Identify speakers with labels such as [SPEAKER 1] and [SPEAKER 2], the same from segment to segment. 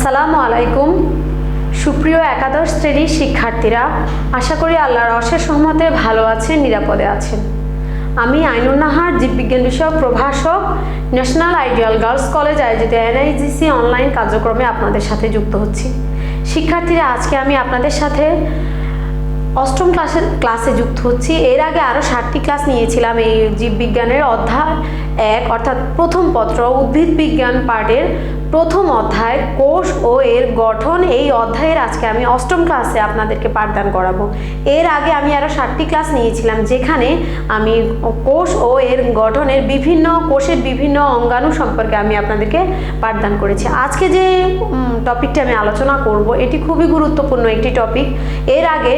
[SPEAKER 1] আসসালামু আলাইকুম সুপ্রিয় একাদশ শ্রেণীর শিক্ষার্থীরা, আশা করি আল্লাহর অশেষ রহমতে ভালো আছেন, নিরাপদে আছেন। আমি আইনুন নাহার, জীববিজ্ঞান বিষয়ক প্রভাষক, ন্যাশনাল আইডিয়াল গার্লস কলেজ আয়োজিত এনআইজিসি অনলাইন কার্যক্রমে আপনাদের সাথে যুক্ত হচ্ছি। শিক্ষার্থীরা, আজকে আমি আপনাদের সাথে অষ্টম ক্লাসে যুক্ত হচ্ছি। এর আগে আরও 7টি ক্লাস নিয়েছিলাম এই জীববিজ্ঞানের অধ্যায় 1 অর্থাৎ প্রথম পত্র উদ্ভিদ বিজ্ঞান পাঠের প্রথম অধ্যায় কোষ ও এর গঠন। এই অধ্যায়ের আজকে আমি অষ্টম ক্লাসে আপনাদেরকে পাঠদান করাবো। এর আগে আমি আরও 7টি ক্লাস নিয়েছিলাম, যেখানে আমি কোষ ও এর গঠনের কোষের বিভিন্ন অঙ্গাণু সম্পর্কে আমি আপনাদেরকে পাঠদান করেছি। আজকে যে টপিকটি আমি আলোচনা করব, এটি খুবই গুরুত্বপূর্ণ একটি টপিক। এর আগে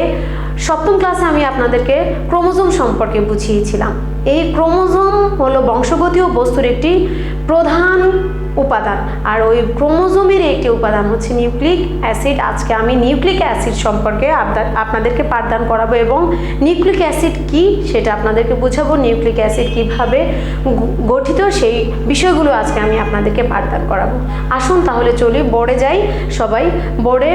[SPEAKER 1] সপ্তম ক্লাসে আমি আপনাদেরকে ক্রোমোজোম সম্পর্কে বুঝিয়েছিলাম। এই ক্রোমোজোম হলো বংশগতীয় বস্তুর একটি প্রধান উপাদান, আর ওই ক্রোমোজোমের একটি উপাদান হচ্ছে নিউক্লিক অ্যাসিড। আজকে আমি নিউক্লিক অ্যাসিড সম্পর্কে আপনাদেরকে পাঠদান করাবো এবং নিউক্লিক অ্যাসিড কি সেটা আপনাদেরকে বুঝাবো। নিউক্লিক অ্যাসিড কিভাবে গঠিত সেই বিষয়গুলো আজকে আমি আপনাদেরকে পাঠদান করাবো। আসুন তাহলে চলি, বোর্ডে যাই। সবাই বোর্ডে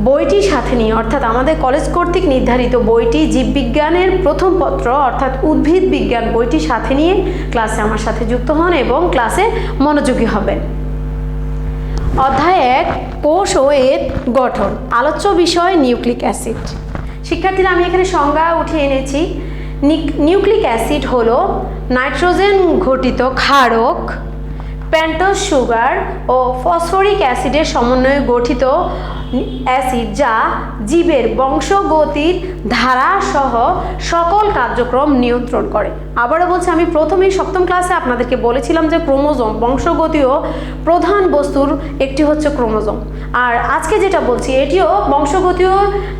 [SPEAKER 1] বইটি সাথে নিয়ে, অর্থাৎ আমাদের কলেজ কর্তৃক নির্ধারিত বইটি জীববিজ্ঞানের প্রথম পত্র অর্থাৎ উদ্ভিদ বিজ্ঞান বইটি সাথে নিয়ে ক্লাসে আমার সাথে যুক্ত হন এবং ক্লাসে মনোযোগী হবেন। অধ্যায় 1 কোষ ও এর গঠন, আলোচ্য বিষয় নিউক্লিক অ্যাসিড। শিক্ষার্থীরা, আমি এখানে সংজ্ঞা উঠিয়ে এনেছি। নিউক্লিক অ্যাসিড হলো নাইট্রোজেন ঘটিত ক্ষারক, পেন্টোজ সুগার ও ফসফরিক অ্যাসিডের সমন্বয়ে গঠিত অ্যাসিড, যা জীবের বংশগতির ধারা সহ সকল কার্যক্রম নিয়ন্ত্রণ করে। আবারও বলছি, আমি প্রথমেই সপ্তম ক্লাসে আপনাদেরকে বলেছিলাম যে ক্রোমোজোম বংশগতীয় প্রধান বস্তুর একটি হচ্ছে ক্রোমোজোম। আর আজকে যেটা বলছি, এটিও বংশগতীয়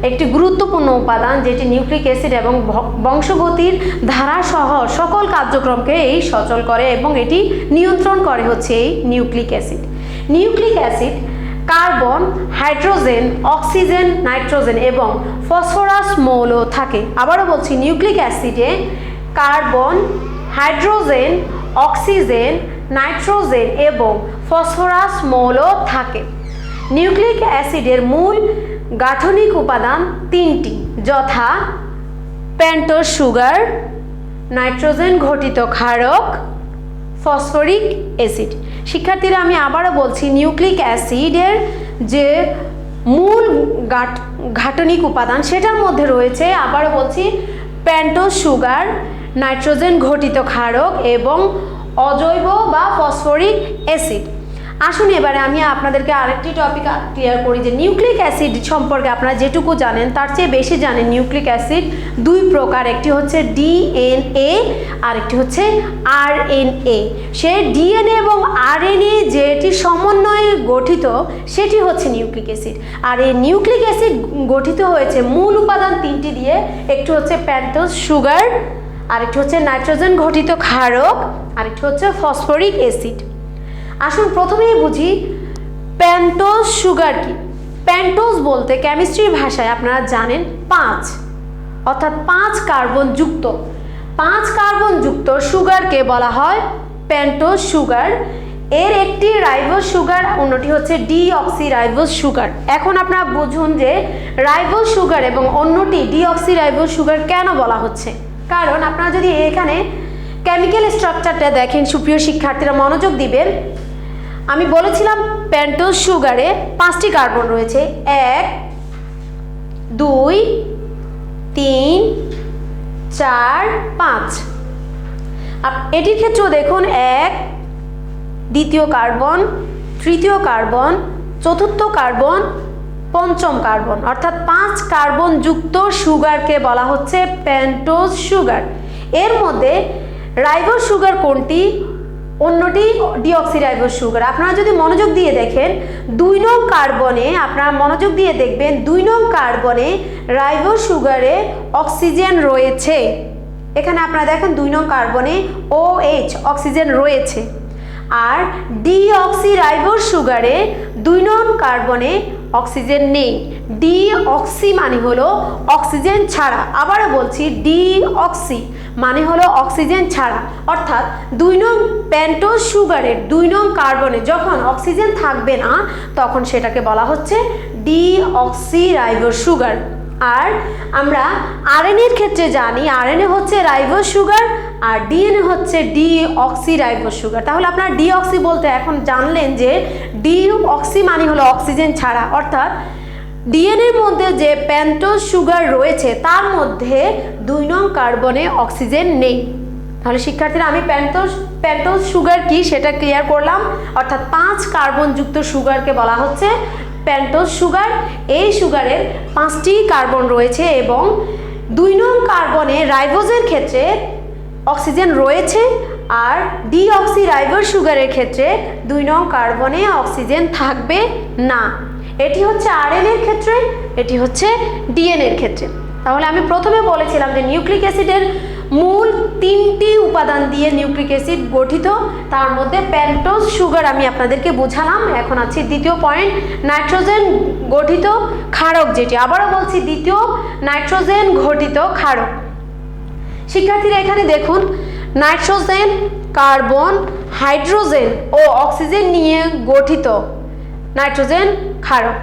[SPEAKER 1] একটি গুরুত্বপূর্ণ উপাদান, যেটি নিউক্লিক অ্যাসিড এবং বংশগতির ধারা সহ সকল কার্যক্রমকে এই সচল করে এবং এটি নিয়ন্ত্রণ করে হচ্ছে এই nucleic acid. Nucleic acid carbon, hydrogen, oxygen, nitrogen এবং ফসফরাস মৌল থাকে। আবারও বলছি, নিউক্লিক অ্যাসিডে কার্বন, হাইড্রোজেন, অক্সিজেন, নাইট্রোজেন এবং ফসফরাস মৌল থাকে। নিউক্লিক অ্যাসিডের মূল গাঠনিক উপাদান 3টি, যথা পেন্টোজ সুগার, নাইট্রোজেন ঘটিত ক্ষারক, ফসফরিক অ্যাসিড। শিক্ষার্থীরা, আমি আবারও বলছি, নিউক্লিক অ্যাসিডের যে মূল গাঠনিক উপাদান সেটার মধ্যে রয়েছে, আবারও বলছি, পেন্টোজ সুগার, নাইট্রোজেন ঘটিত ক্ষারক এবং অজৈব বা ফসফরিক অ্যাসিড। আসুন এবারে আমি আপনাদেরকে আরেকটি টপিক ক্লিয়ার করি যে নিউক্লিক অ্যাসিড সম্পর্কে আপনারা যেটুকু জানেন তার চেয়ে বেশি জানেন। নিউক্লিক অ্যাসিড 2 প্রকার, একটি হচ্ছে ডিএনএ আর একটি হচ্ছে আরএনএ। সে ডিএনএ এবং আরএনএ যেটি সমন্বয়ে গঠিত সেটি হচ্ছে নিউক্লিক অ্যাসিড। আর এই নিউক্লিক অ্যাসিড গঠিত হয়েছে মূল উপাদান 3টি দিয়ে, একটি হচ্ছে পেন্টোজ সুগার, আরেকটি হচ্ছে নাইট্রোজেন ঘটিত ক্ষারক, আরেকটি হচ্ছে ফসফরিক অ্যাসিড। আসুন প্রথমেই বুঝি পেন্টোজ সুগার কি। পেন্টোজ বলতে কেমিস্ট্রির ভাষায় আপনারা জানেন 5 অর্থাৎ 5 কার্বন যুক্ত সুগারকে বলা হয় পেন্টোজ সুগার। এর একটি রাইবোজ সুগার, অন্যটি হচ্ছে ডিঅক্সি রাইবোজ সুগার। এখন আপনারা বুঝুন যে রাইবোজ সুগার এবং অন্যটি ডিঅক্সি রাইবোজ সুগার কেন বলা হচ্ছে। কারণ আপনারা যদি এখানে কেমিক্যাল স্ট্রাকচারটা দেখেন, সুপ্রিয় শিক্ষার্থীরা মনোযোগ দিবেন। আমি বলেছিলাম পেন্টোজ সুগারে 5টি কার্বন রয়েছে, 1, 2, 3, 4, 5। এটির ক্ষেত্রেও দেখুন 1, দ্বিতীয় কার্বন, তৃতীয় কার্বন, চতুর্থ কার্বন, পঞ্চম কার্বন, অর্থাৎ 5 কার্বন যুক্ত সুগারকে বলা হচ্ছে পেন্টোজ সুগার। এর মধ্যে রাইবোজ সুগার কোনটি? অন্যটি ডিঅক্সি রাইবোজ সুগার। আপনারা যদি মনোযোগ দিয়ে দেখেন 2 নং কার্বনে, আপনারা মনোযোগ দিয়ে দেখবেন 2 নং কার্বনে রাইবোজ সুগারে অক্সিজেন রয়েছে। এখানে আপনারা দেখেন 2 নং কার্বনে OH অক্সিজেন রয়েছে। আর ডিঅক্সি রাইবোজ সুগারে 2 নং কার্বনে অক্সিজেন নেই। ডিঅক্সি মানে হলো অক্সিজেন ছাড়া। আবারও বলছি, ডিঅক্সি মানে হলো অক্সিজেন ছাড়া, অর্থাৎ 2 নং পেন্টোজ সুগারের 2 নং কার্বনে যখন অক্সিজেন থাকবে না তখন সেটাকে বলা হচ্ছে ডিঅক্সিরাইবোজ সুগার। আর আমরা আরএনএর ক্ষেত্রে জানি আরএনএ হচ্ছে রাইবোজ সুগার আর ডিএনএ হচ্ছে ডিঅক্সিরাইবোজ সুগার। তাহলে আপনারা ডিঅক্সি বলতে এখন জানলেন যে ডিঅক্সি মানে হলো অক্সিজেন ছাড়া, অর্থাৎ ডিএনএর মধ্যে যে পেন্টোজ সুগার রয়েছে তার মধ্যে 2 নং কার্বনে অক্সিজেন নেই। তাহলে শিক্ষার্থীরা আমি পেন্টোজ সুগার কি সেটা ক্লিয়ার করলাম, অর্থাৎ 5 কার্বনযুক্ত সুগারকে বলা হচ্ছে পেন্টোজ সুগার। এই সুগারের 5টি কার্বন রয়েছে এবং 2 নং কার্বনে রাইবোজের ক্ষেত্রে অক্সিজেন রয়েছে আর ডিঅক্সিরাইবোজ সুগারের ক্ষেত্রে 2 নং কার্বনে অক্সিজেন থাকবে না। এটি হচ্ছে আরএনএর ক্ষেত্রে, এটি হচ্ছে ডিএনএর ক্ষেত্রে। তাহলে আমি প্রথমে বলেছিলাম যে নিউক্লিক অ্যাসিডের মূল 3টি উপাদান দিয়ে নিউক্লিক অ্যাসিড গঠিত, তার মধ্যে পেন্টোজ সুগার আমি আপনাদেরকে বোঝালাম। এখন আছে দ্বিতীয় পয়েন্ট, নাইট্রোজেন গঠিত ক্ষারক, যেটি আবারও বলছি দ্বিতীয় নাইট্রোজেন ঘটিত ক্ষারক। শিক্ষার্থীরা এখানে দেখুন নাইট্রোজেন, কার্বন, হাইড্রোজেন ও অক্সিজেন নিয়ে গঠিত নাইট্রোজেন ক্ষারক।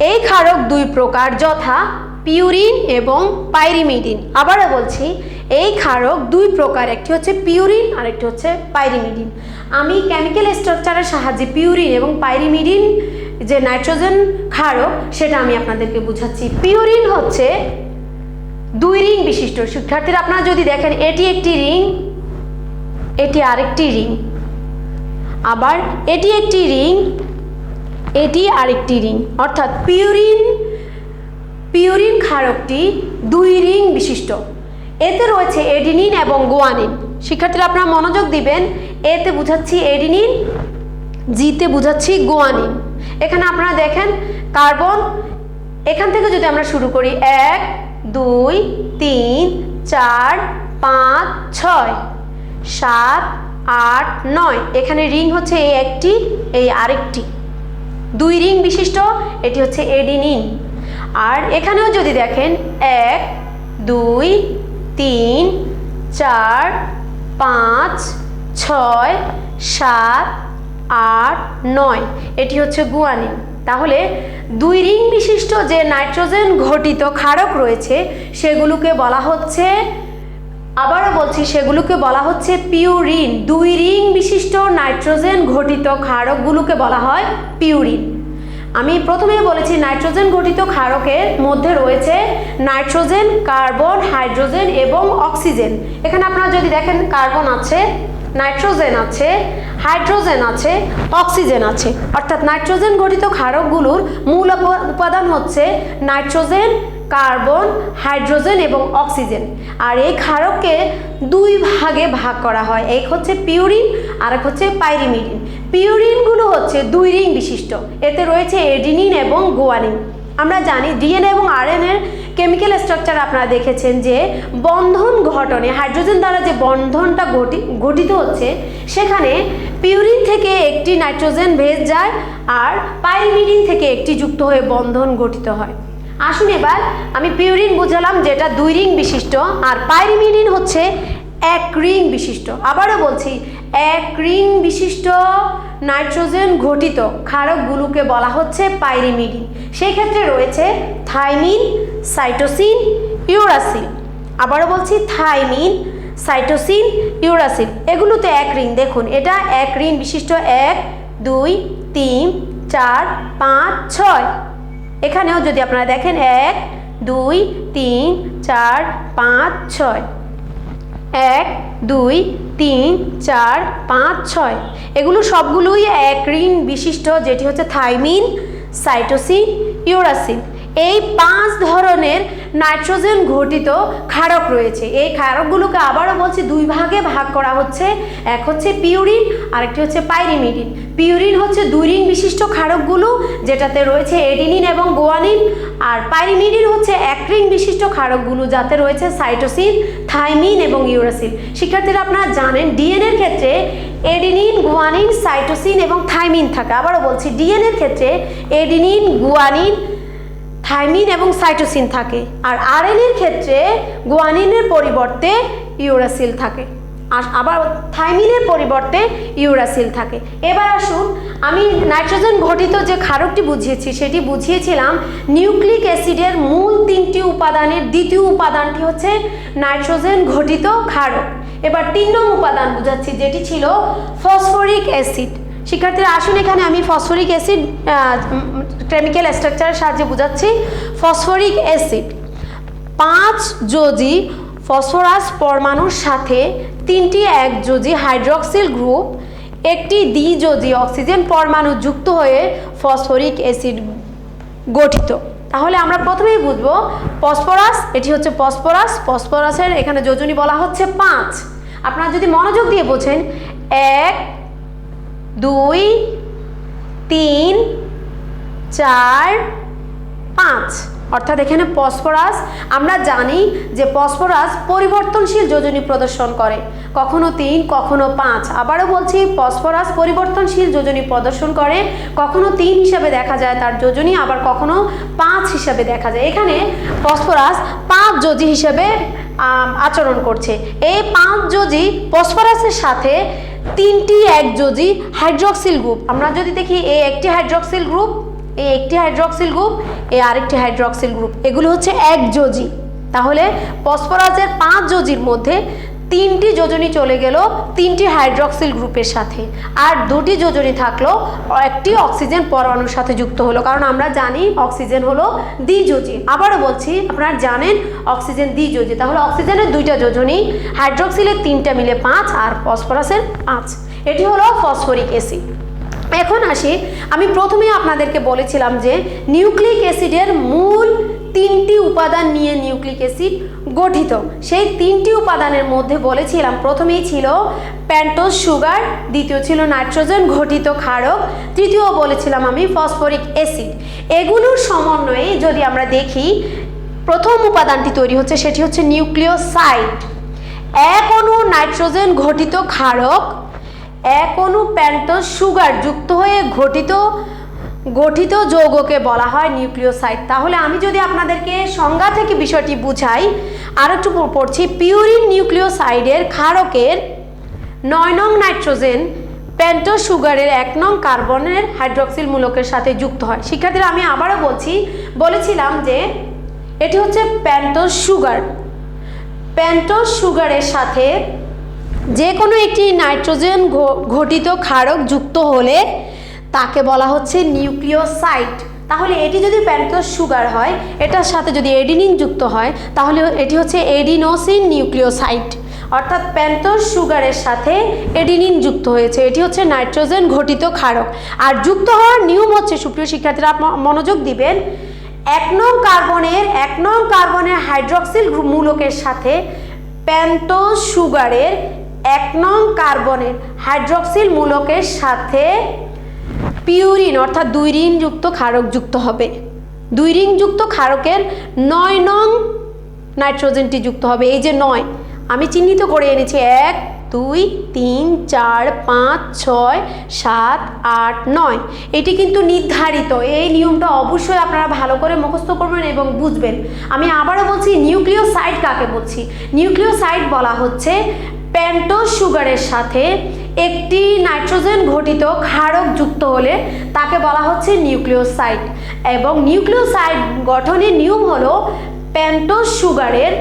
[SPEAKER 1] এই ক্ষারক 2 প্রকার, যথা পিউরিন এবং পাইরিমিডিন। আবারও বলছি এই ক্ষারক 2 প্রকার, একটি হচ্ছে পিউরিন আর একটি হচ্ছে পাইরিমিডিন। আমি কেমিক্যাল স্ট্রাকচারের সাহায্যে পিউরিন এবং পাইরিমিডিন যে নাইট্রোজেন ক্ষারক সেটা আমি আপনাদেরকে বুঝাচ্ছি। পিউরিন হচ্ছে 2 রিং বিশিষ্ট। শিক্ষার্থীরা আপনারা যদি দেখেন এটি একটি রিং, এটি আরেকটি রিং, আবার এটি একটি রিং, এটি আরেকটি রিং, অর্থাৎ পিউরিন ক্ষারকটি 2 রিং বিশিষ্ট। এতে রয়েছে এডিনিন এবং গুয়ানিন। শিক্ষার্থীরা আপনারা মনোযোগ দিবেন, এতে বুঝাচ্ছি এডিনিন, জিতে বুঝাচ্ছি গুয়ানিন। এখানে আপনারা দেখেন কার্বন, এখান থেকে যদি আমরা শুরু করি 1 2 3 4 5 6 7 8 9, এখানে রিং হচ্ছে এই একটি, এই আরেকটি, 2 রিং বিশিষ্ট, এটি হচ্ছে এডিনিন। আর এখানেও যদি দেখেন 1 2 3 4 5 6 7 8 9, এটি হচ্ছে গুয়ানিন। তাহলে 2 রিং বিশিষ্ট যে নাইট্রোজেন ঘটিত ক্ষারক রয়েছে সেগুলোকে বলা হচ্ছে, আবারও বলছি সেগুলোকে বলা হচ্ছে পিউরিন। 2 রিং বিশিষ্ট নাইট্রোজেন ঘটিত ক্ষারকগুলোকে বলা হয় পিউরিন। আমি প্রথমেই বলেছি নাইট্রোজেন ঘটিত ক্ষারকের মধ্যে রয়েছে নাইট্রোজেন, কার্বন, হাইড্রোজেন এবং অক্সিজেন। এখানে আপনারা যদি দেখেন কার্বন আছে, নাইট্রোজেন আছে, হাইড্রোজেন আছে, অক্সিজেন আছে, অর্থাৎ নাইট্রোজেন ঘটিত ক্ষারকগুলোর মূল উপাদান হচ্ছে নাইট্রোজেন, কার্বন, হাইড্রোজেন এবং অক্সিজেন। আর এই ক্ষারককে 2 ভাগে ভাগ করা হয়, এক হচ্ছে পিউরিন আর এক হচ্ছে পাইরিমিডিন। পিউরিনগুলো হচ্ছে 2 রিং বিশিষ্ট, এতে রয়েছে এডিনিন এবং গুয়ানিন। আমরা জানি ডিএনএ এবং আরএনএর কেমিক্যাল স্ট্রাকচার আপনারা দেখেছেন যে বন্ধন ঘটনে হাইড্রোজেন দ্বারা যে বন্ধনটা গঠিত হচ্ছে সেখানে পিউরিন থেকে একটি নাইট্রোজেন বেস যায় আর পাইরিমিডিন থেকে একটি যুক্ত হয়ে বন্ধন গঠিত হয়। আসুন এবার আমি পিউরিন বুঝালাম যেটা 2 রিং বিশিষ্ট, আর পাইরিমিডিন হচ্ছে 1 রিং বিশিষ্ট। আবারও বলছি 1 রিং বিশিষ্ট নাইট্রোজেন ঘটিত ক্ষারকগুলোকে বলা হচ্ছে পাইরিমিডিন। সেই ক্ষেত্রে রয়েছে থাইমিন, সাইটোসিন, ইউরাসিল। আবারও বলছি থাইমিন, সাইটোসিন, ইউরাসিল, এগুলোতে 1 রিং। দেখুন এটা 1 রিং বিশিষ্ট, 1 2 3 4 5 6। এখানেও যদি আপনারা দেখেন 1 2 3 4 5 6, 1 2 3 4 5 6, এগুলো সবগুলোই 1 রিং বিশিষ্ট, যেটি হচ্ছে থাইমিন, সাইটোসিন, ইউরাসিল। এই 5 ধরনের নাইট্রোজেন ঘটিত ক্ষারক রয়েছে। এই ক্ষারকগুলোকে আবারও বলছি 2 ভাগে ভাগ করা হচ্ছে, এক হচ্ছে পিউরিন আর একটি হচ্ছে পাইরিমিডিন। পিউরিন হচ্ছে 2 রিং বিশিষ্ট ক্ষারকগুলো যেটাতে রয়েছে এডিনিন এবং গুয়ানিন, আর পাইরিমিডিন হচ্ছে 1 রিং বিশিষ্ট ক্ষারকগুলো যাতে রয়েছে সাইটোসিন, থাইমিন এবং ইউরাসিল। শিক্ষার্থীরা আপনারা জানেন ডিএনএর ক্ষেত্রে এডিনিন, গুয়ানিন, সাইটোসিন এবং থাইমিন থাকে। আবারও বলছি ডিএনএর ক্ষেত্রে এডিনিন, গুয়ানিন, থাইমিন এবং সাইটোসিন থাকে, আর আরএনএর ক্ষেত্রে গুয়ানিনের পরিবর্তে ইউরাসিল থাকে, আর আবার থাইমিনের পরিবর্তে ইউরাসিল থাকে। এবার আসুন, আমি নাইট্রোজেন ঘটিত যে ক্ষারকটি বুঝিয়েছি সেটি বুঝিয়েছিলাম নিউক্লিক অ্যাসিডের মূল 3টি উপাদানের দ্বিতীয় উপাদানটি হচ্ছে নাইট্রোজেন ঘটিত ক্ষারক। এবার 3 নং উপাদান বুঝাচ্ছি, যেটি ছিল ফসফরিক অ্যাসিড। শিক্ষার্থীরা আসুন, এখানে আমি ফসফরিক অ্যাসিড কেমিক্যাল স্ট্রাকচারের সাহায্যে বুঝাচ্ছি। ফসফরিক অ্যাসিড 5 যোজি ফসফরাস পরমাণুর সাথে 3টি একযোজি হাইড্রক্সিল গ্রুপ, একটি দ্বিযোজি অক্সিজেন পরমাণু যুক্ত হয়ে ফসফরিক অ্যাসিড গঠিত। তাহলে আমরা প্রথমেই বুঝবো ফসফরাস, এটি হচ্ছে ফসফরাস। ফসফরাসের এখানে যোজনী বলা হচ্ছে 5। আপনারা যদি মনোযোগ দিয়ে বোঝেন, 1 2 3 4 5, অর্থাৎ এখানে ফসফরাস, আমরা জানি যে ফসফরাস পরিবর্তনশীল যোজনী প্রদর্শন করে, কখনো 3 কখনো 5। আবারও বলছি, ফসফরাস পরিবর্তনশীল যোজনী প্রদর্শন করে, কখনো 3 হিসাবে দেখা যায় তার যোজনী, আবার কখনো 5 হিসাবে দেখা যায়। এখানে ফসফরাস 5 যোজি হিসাবে আচরণ করছে। এই 5 যোজি ফসফরাসের সাথে 3টি একযোজি হাইড্রক্সিল গ্রুপ, আমরা যদি দেখি এই একটি হাইড্রক্সিল গ্রুপ, এই একটি হাইড্রক্সিল গ্রুপ, এই আরেকটি হাইড্রক্সিল গ্রুপ, এগুলো হচ্ছে একযোজি। তাহলে ফসফরাসের 5 যোজির মধ্যে 3টি যোজনী চলে গেল 3টি হাইড্রক্সিল গ্রুপের সাথে, আর 2টি যোজনী থাকলো একটি অক্সিজেন পরমাণুর সাথে যুক্ত হলো, কারণ আমরা জানি অক্সিজেন হলো দ্বিযোজি। আবারও বলছি, আপনারা জানেন অক্সিজেন দ্বিযোজি। তাহলে অক্সিজেনের 2টা যোজনী, হাইড্রক্সিলের 3টা মিলে 5, আর ফসফরাসের 5। এটি হলো ফসফরিক অ্যাসিড। এখন আসি, আমি প্রথমেই আপনাদেরকে বলেছিলাম যে নিউক্লিক অ্যাসিডের মূল 3টি উপাদান নিয়ে নিউক্লিক অ্যাসিড গঠিত। সেই 3টি উপাদানের মধ্যে বলেছিলাম প্রথমেই ছিল পেন্টোজ সুগার, দ্বিতীয় ছিল নাইট্রোজেন ঘটিত ক্ষারক, তৃতীয় বলেছিলাম আমি ফসফরিক অ্যাসিড। এগুলোর সমন্বয়ে যদি আমরা দেখি, প্রথম উপাদানটি তৈরি হচ্ছে, সেটি হচ্ছে নিউক্লিওসাইড। 1 অণু নাইট্রোজেন ঘটিত ক্ষারক 1 অণু পেন্টোজ সুগার যুক্ত হয়ে গঠিত যৌগকে বলা হয় নিউক্লিওসাইড। তাহলে আমি যদি আপনাদেরকে সংজ্ঞা থেকে বিষয়টি বুঝাই, আর একটু পড়ছি। পিউরিন নিউক্লিওসাইডের ক্ষারকের 9 নং নাইট্রোজেন পেন্টোজ সুগারের 1 নং কার্বনের হাইড্রক্সিল মূলকের সাথে যুক্ত হয়। শিক্ষার্থীরা, আমি আবারও বলেছিলাম যে এটি হচ্ছে পেন্টোজ সুগার। পেন্টোজ সুগারের সাথে যে কোনো একটি নাইট্রোজেন ঘটিত ক্ষারক যুক্ত হলে তাকে বলা হচ্ছে নিউক্লিওসাইড। তাহলে এটি যদি পেন্টোজ সুগার হয়, এটার সাথে যদি এডিনিন যুক্ত হয়, তাহলে এটি হচ্ছে এডিনোসিন নিউক্লিওসাইড। অর্থাৎ পেন্টোজ সুগারের সাথে এডিনিন যুক্ত হয়েছে, এটি হচ্ছে নাইট্রোজেন ঘটিত ক্ষারক। আর যুক্ত হওয়ার নিয়ম হচ্ছে, সুপ্রিয় শিক্ষার্থীরা মনোযোগ দিবেন, 1 নং কার্বনের হাইড্রক্সিল মূলকের সাথে পেন্টোজ সুগারের 1 নং কার্বনের হাইড্রক্সিল মূলকের সাথে পিউরিন অর্থাৎ 2 রিং যুক্ত ক্ষারক যুক্ত হবে। 2 রিং যুক্ত ক্ষারকের 9 নং নাইট্রোজেনটি যুক্ত হবে। এই যে 9 আমি চিহ্নিত করে এনেছি, 1 2 3 4 5 6 7 8 9। এটি কিন্তু নির্ধারিত, এই নিয়মটা অবশ্যই আপনারা ভালো করে মুখস্থ করবেন এবং বুঝবেন। আমি আবারও বলছি, নিউক্লিওসাইড কাকে বলছি? নিউক্লিওসাইড বলা হচ্ছে পেন্টোজ সুগারের সাথে একটি নাইট্রোজেন ঘটিত ক্ষারক যুক্ত হলে তাকে বলা হচ্ছে নিউক্লিওসাইড। এবং নিউক্লিওসাইড গঠনের নিয়ম হলো পেন্টোজ সুগারের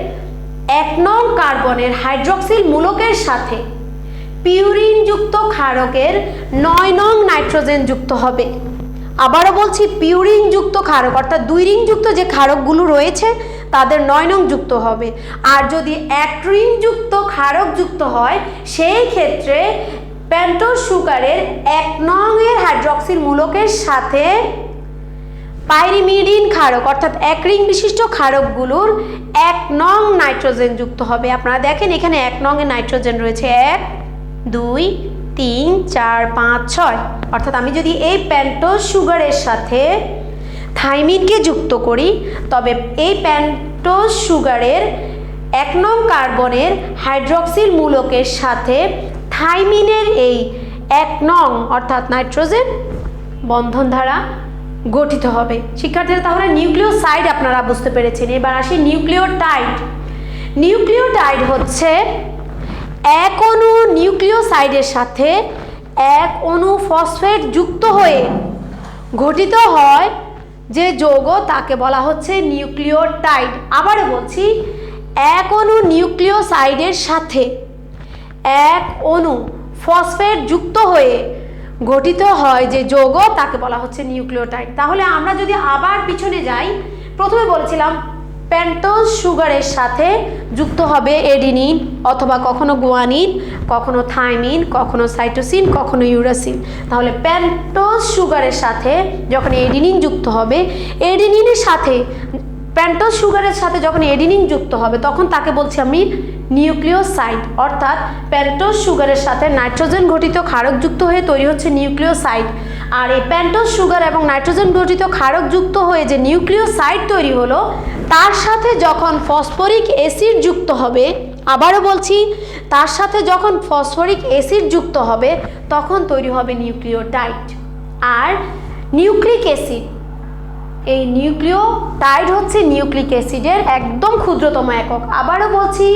[SPEAKER 1] 1 নং কার্বনের হাইড্রক্সিল মূলকের সাথে পিউরিন যুক্ত ক্ষারকের 9 নং নাইট্রোজেন যুক্ত হবে। আবারও বলছি, পিউরিন যুক্ত ক্ষারক অর্থাৎ 2 রিং যুক্ত যে ক্ষারকগুলো রয়েছে তাদের 9 নং যুক্ত হবে। আর যদি 1 রিং যুক্ত ক্ষারক যুক্ত হয়, সেই ক্ষেত্রে পেন্টোজ সুগারের 1 নং এর হাইড্রক্সিল মূলকের সাথে পাইরিমিডিন ক্ষারক অর্থাৎ 1 রিং বিশিষ্ট ক্ষারকগুলোর 1 নং নাইট্রোজেন যুক্ত হবে। আপনারা দেখেন এখানে 1 নং এর নাইট্রোজেন রয়েছে, 1 2 3 4 5 6। অর্থাৎ আমি যদি এই পেন্টোজ সুগারের সাথে থাইমিনকে যুক্ত করি, তবে এই পেন্টোজ সুগারের 1 নং কার্বনের হাইড্রক্সিল মূলকের সাথে থাইমিনের এই 1 নং অর্থাৎ নাইট্রোজেন বন্ধন দ্বারা গঠিত হবে। শিক্ষার্থীরা তাহলে নিউক্লিওসাইড আপনারা বুঝতে পেরেছেন। এবার আসি নিউক্লিওটাইড। নিউক্লিওটাইড হচ্ছে এক অণু নিউক্লিওসাইডের সাথে এক অণু ফসফেট যুক্ত হয়ে গঠিত হয় যে যৌগ তাকে বলা হচ্ছে নিউক্লিওটাইড। আবারও বলছি, এক অণু নিউক্লিওসাইডের সাথে এক অণু ফসফেট যুক্ত হয়ে গঠিত হয় যে যৌগ তাকে বলা হচ্ছে নিউক্লিওটাইড। তাহলে আমরা যদি আবার পিছনে যাই, প্রথমে বলেছিলাম পেন্টোজ সুগারের সাথে যুক্ত হবে এডিনিন অথবা কখনো গুয়ানিন, কখনো থাইমিন, কখনো সাইটোসিন, কখনো ইউরাসিন। তাহলে পেন্টোজ সুগারের সাথে যখন এডিনিন যুক্ত হবে, এডিনিনের সাথে পেন্টোজ সুগারের সাথে যখন এডিনিন যুক্ত হবে তখন তাকে বলছি আমি নিউক্লিওসাইড। অর্থাৎ পেন্টোজ সুগারের সাথে নাইট্রোজেন ঘটিত ক্ষারক যুক্ত হয়ে তৈরি হচ্ছে নিউক্লিওসাইড। আর এই পেন্টোজ সুগার এবং নাইট্রোজেন ঘটিত ক্ষারক যুক্ত হয়ে যে নিউক্লিওসাইড তৈরি হলো, তার সাথে যখন ফসফরিক অ্যাসিড যুক্ত হবে, আবারও বলছি তার সাথে যখন ফসফরিক অ্যাসিড যুক্ত হবে তখন তৈরি হবে নিউক্লিওটাইড। আর নিউক্লিক অ্যাসিড, এই নিউক্লিওটাইড হচ্ছে নিউক্লিক অ্যাসিডের একদম ক্ষুদ্রতম একক। আবারও বলছি,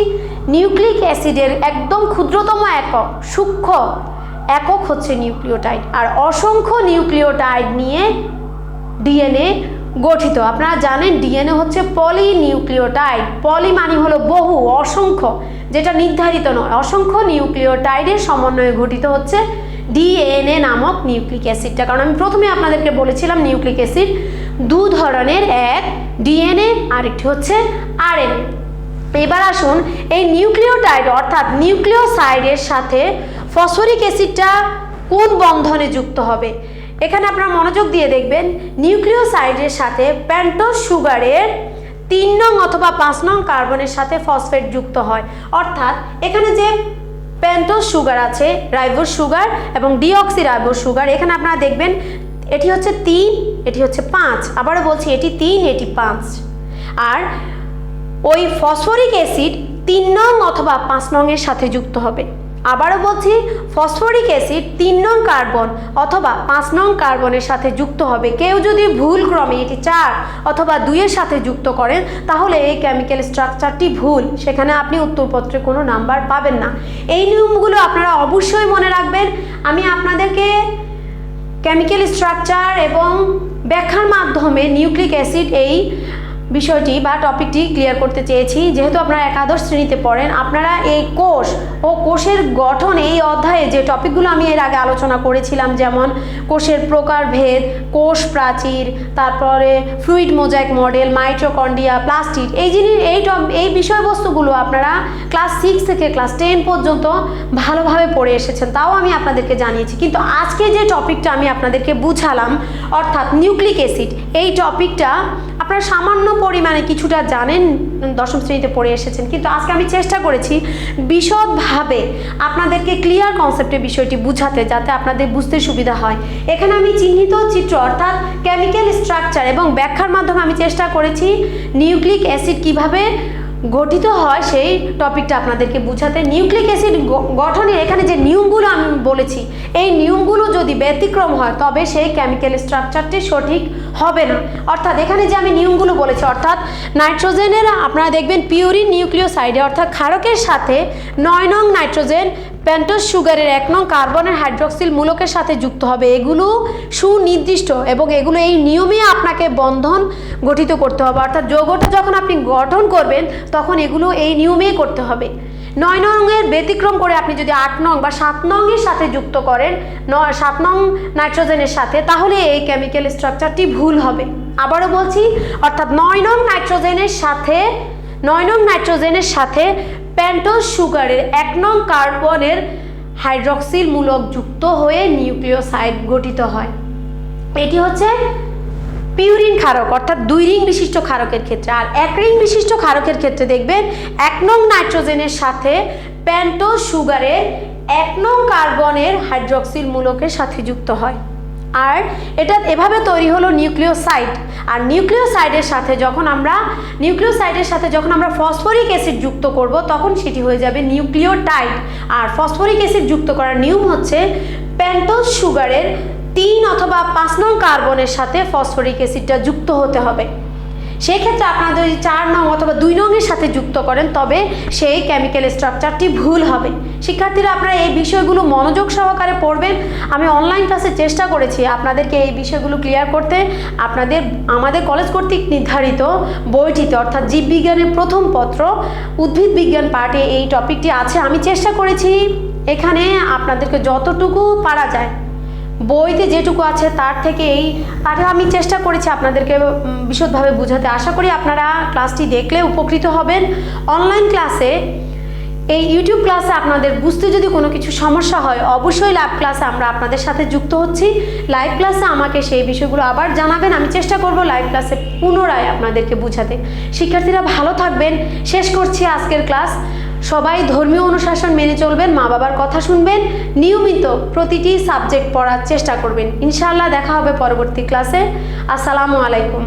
[SPEAKER 1] নিউক্লিক অ্যাসিডের একদম ক্ষুদ্রতম একক, সূক্ষ্ম একক হচ্ছে নিউক্লিওটাইড। আর অসংখ্য নিউক্লিওটাইড নিয়ে ডিএনএ গঠিত। আপনারা জানেন ডিএনএ হচ্ছে পলিনিউক্লিওটাইড। পলি মানে হলো বহু, অসংখ্য যেটা নির্ধারিত নয়। অসংখ্য নিউক্লিওটাইডের সমন্বয়ে গঠিত হচ্ছে ডিএনএ নামক নিউক্লিক অ্যাসিডটা। কারণ আমি প্রথমে আপনাদেরকে বলেছিলাম নিউক্লিক অ্যাসিড দু ধরনের, এক ডিএনএ আর একটি হচ্ছে আরএনএ। এবার আসুন এই নিউক্লিওটাইড অর্থাৎ নিউক্লিওসাইডের সাথে ফসফরিক অ্যাসিডটা কোন বন্ধনে যুক্ত হবে। এখানে আপনারা মনোযোগ দিয়ে দেখবেন, নিউক্লিওসাইডের সাথে পেন্টোজ সুগারের 3 নং অথবা 5 নং কার্বনের সাথে ফসফেট যুক্ত হয়। অর্থাৎ এখানে যে পেন্টোজ সুগার আছে, রাইবোজ সুগার এবং ডিঅক্সি রাইবোজ সুগার, এখানে আপনারা দেখবেন এটি হচ্ছে 3, এটি হচ্ছে 5। আবারও বলছি এটি 3, এটি 5। আর ওই ফসফরিক অ্যাসিড 3 নং অথবা 5 নং এর সাথে যুক্ত হবে। আবারও বলছি ফসফরিক অ্যাসিড 3 নং কার্বন অথবা 5 নং কার্বনের সাথে যুক্ত হবে। কেউ যদি ভুল ক্রমে এটি 4 অথবা 2 এর সাথে যুক্ত করেন তাহলে এই কেমিক্যাল স্ট্রাকচারটি ভুল, সেখানে আপনি উত্তরপত্রে কোনো নাম্বার পাবেন না। এই নিয়মগুলো আপনারা অবশ্যই মনে রাখবেন। আমি আপনাদেরকে কেমিক্যাল স্ট্রাকচার এবং ব্যাখ্যার মাধ্যমে নিউক্লিক অ্যাসিড এই বিষয়টি বা টপিকটি ক্লিয়ার করতে চেয়েছি। যেহেতু আপনারা একাদশ শ্রেণীতে পড়েন, আপনারা এই কোষ ও কোষের গঠন এই অধ্যায়ে যে টপিকগুলো আমি এর আগে আলোচনা করেছিলাম, যেমন কোষের প্রকারভেদ, কোষ প্রাচীর, তারপরে fluid mosaic model, mitochondria, plastid, এই বিষয়বস্তুগুলো আপনারা ক্লাস 6 থেকে ক্লাস 10 পর্যন্ত ভালোভাবে পড়ে এসেছেন, তাও আমি আপনাদেরকে জানিয়েছি। কিন্তু আজকে যে টপিকটা আমি আপনাদেরকে বুঝালাম অর্থাৎ নিউক্লিক অ্যাসিড, এই টপিকটা আপনারা সামান্য পরিমাণে কিছুটা জানেন, দশম শ্রেণীতে পড়ে এসেছেন, কিন্তু আজকে আমি চেষ্টা করেছি বিশদভাবে আপনাদেরকে ক্লিয়ার কনসেপ্টে বিষয়টি বুঝাতে, যাতে আপনাদের বুঝতে সুবিধা হয়। এখানে আমি চিহ্নিত চিত্র অর্থাৎ কেমিক্যাল স্ট্রাকচার এবং ব্যাখ্যার মাধ্যমে আমি চেষ্টা করেছি নিউক্লিক অ্যাসিড কিভাবে গঠিত হয় সেই টপিকটা আপনাদেরকে বুঝাতে। নিউক্লিক অ্যাসিড গঠনের এখানে যে নিয়মগুলো আমি বলেছি, এই নিয়মগুলো যদি ব্যতিক্রম হয় তবে সেই কেমিক্যাল স্ট্রাকচারটি সঠিক হবে না। অর্থাৎ এখানে যে আমি নিয়মগুলো বলেছি, অর্থাৎ নাইট্রোজেনের আপনারা দেখবেন পিউরিন নিউক্লিওসাইডে অর্থাৎ ক্ষারকের সাথে 9 নং নাইট্রোজেন পেন্টোজ সুগারের 1 নং কার্বনের হাইড্রক্সিল মূলকের সাথে যুক্ত হবে। এগুলো সুনির্দিষ্ট এবং এগুলো এই নিয়মে আপনাকে বন্ধন গঠিত করতে হবে। অর্থাৎ যৌগটা যখন আপনি গঠন করবেন তখন এগুলো এই নিয়মেই করতে হবে। 9 নংয়ের ব্যতিক্রম করে আপনি যদি 8 নং বা 7 নং এর সাথে যুক্ত করেন 7 নং নাইট্রোজেনের সাথে, তাহলে এই কেমিক্যাল স্ট্রাকচারটি ভুল হবে। আবারও বলছি, অর্থাৎ 9 নং নাইট্রোজেনের সাথে পেন্টোজ সুগারের 1 নং কার্বনের হাইড্রক্সিল মূলক যুক্ত হয়ে নিউক্লিওসাইড গঠিত হয়। এটি হচ্ছে পিউরিন ক্ষারক অর্থাৎ 2 রিং বিশিষ্ট ক্ষারকের ক্ষেত্রে। আর 1 রিং বিশিষ্ট ক্ষারকের ক্ষেত্রে দেখবেন 1 নং নাইট্রোজেনের সাথে পেন্টোজ সুগারের 1 নং কার্বনের হাইড্রক্সিল মূলকের সাথে যুক্ত হয়। আর এটা এভাবে তৈরি হলো নিউক্লিওসাইড। আর নিউক্লিওসাইডের সাথে যখন আমরা ফসফরিক অ্যাসিড যুক্ত করব তখন সেটি হয়ে যাবে নিউক্লিওটাইড। আর ফসফরিক অ্যাসিড যুক্ত করার নিয়ম হচ্ছে পেন্টোজ সুগারের 3 অথবা 5 নং কার্বনের সাথে ফসফরিক অ্যাসিডটা যুক্ত হতে হবে। সেই ক্ষেত্রে আপনারা যদি 4 নং অথবা 2 নংয়ের সাথে যুক্ত করেন তবে সেই কেমিক্যাল স্ট্রাকচারটি ভুল হবে। শিক্ষার্থীরা আপনারা এই বিষয়গুলো মনোযোগ সহকারে পড়বেন। আমি অনলাইন ক্লাসে চেষ্টা করেছি আপনাদেরকে এই বিষয়গুলো ক্লিয়ার করতে। আমাদের কলেজ কর্তৃক নির্ধারিত বইটিতে অর্থাৎ জীববিজ্ঞানের প্রথম পত্র উদ্ভিদ বিজ্ঞান পার্টে এই টপিকটি আছে। আমি চেষ্টা করেছি এখানে আপনাদেরকে যতটুকু পারা যায় বইতে যেটুকু আছে তার থেকে এই পাঠে আমি চেষ্টা করেছি আপনাদেরকে বিশদভাবে বোঝাতে। আশা করি আপনারা ক্লাসটি দেখলে উপকৃত হবেন। অনলাইন ক্লাসে এই ইউটিউব ক্লাসে আপনাদের বুঝতে যদি কোনো কিছু সমস্যা হয় অবশ্যই লাইভ ক্লাসে আমরা আপনাদের সাথে যুক্ত হচ্ছি। লাইভ ক্লাসে আমাকে সেই বিষয়গুলো আবার জানাবেন, আমি চেষ্টা করব লাইভ ক্লাসে পুনরায় আপনাদেরকে বোঝাতে। শিক্ষার্থীরা ভালো থাকবেন। শেষ করছি আজকের ক্লাস। সবাই ধর্মীয় অনুশাসন মেনে চলবেন, মা বাবার কথা শুনবেন, নিয়মিত প্রতিটি সাবজেক্ট পড়ার চেষ্টা করবেন। ইনশাআল্লাহ দেখা হবে পরবর্তী ক্লাসে। আসসালামু আলাইকুম।